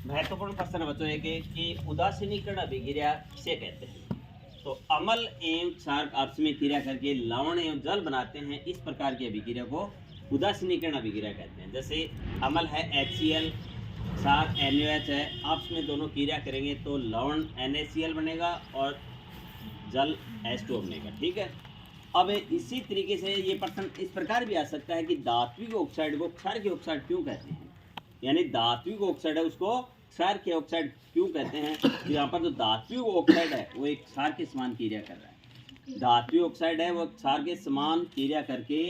महत्वपूर्ण प्रश्न है बच्चों कि उदासीनीकरण अभिक्रिया किसे कहते हैं। तो अम्ल एवं क्षार आपस में क्रिया करके लवण एवं जल बनाते हैं, इस प्रकार की अभिक्रिया को उदासीनीकरण अभिक्रिया कहते हैं। जैसे अम्ल है HCl, क्षार NaOH है, आपस में दोनों क्रिया करेंगे तो लवण NaCl बनेगा और जल H2O बनेगा। ठीक है। अब इसी तरीके से ये प्रश्न इस प्रकार भी आ सकता है कि धात्विक ऑक्साइड को क्षार के ऑक्साइड क्यों कहते हैं, यानी धात्विक ऑक्साइड है उसको क्षार के ऑक्साइड क्यों कहते हैं। तो यहाँ पर जो धात्विक ऑक्साइड है वो एक क्षार के समान क्रिया कर रहा है। धात्विक ऑक्साइड है वो क्षार के समान क्रिया करके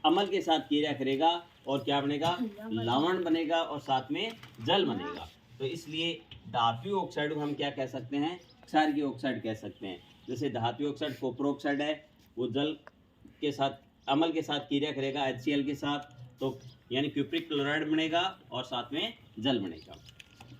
अम्ल के साथ क्रिया करेगा और क्या बनेगा, लवण बनेगा और साथ में जल बनेगा। तो इसलिए धात्विक ऑक्साइड को हम क्या कह सकते हैं, क्षार की ऑक्साइड कह सकते हैं। जैसे धात्विक ऑक्साइड कॉपर ऑक्साइड है, वो जल के साथ अम्ल के साथ क्रिया करेगा HCl के साथ, तो यानी क्यूप्रिक क्लोराइड बनेगा और साथ में जल बनेगा।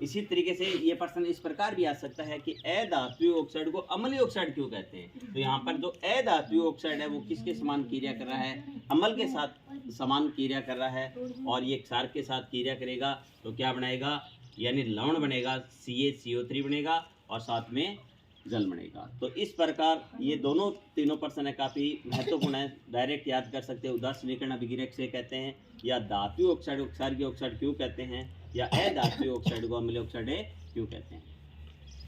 इसी तरीके से ये प्रश्न इस प्रकार भी आ सकता है कि अधात्विक ऑक्साइड को अम्लीय ऑक्साइड क्यों कहते हैं। तो यहाँ पर जो अधात्विक ऑक्साइड है वो किसके समान क्रिया कर रहा है, अम्ल के साथ समान क्रिया कर रहा है और ये क्षार के साथ क्रिया करेगा तो क्या बनाएगा, यानी लवण बनेगा, CaCO3 बनेगा और साथ में जल बनेगा। तो इस प्रकार ये तीनों प्रश्न है काफ़ी महत्वपूर्ण है, डायरेक्ट याद कर सकते हैं। उदासीनीकरण अभिक्रिया किसे कहते हैं, या धात्विक ऑक्साइड को क्षार की ऑक्साइड क्यों कहते हैं, या अधात्विक ऑक्साइड को अम्लीय ऑक्साइड क्यों कहते हैं।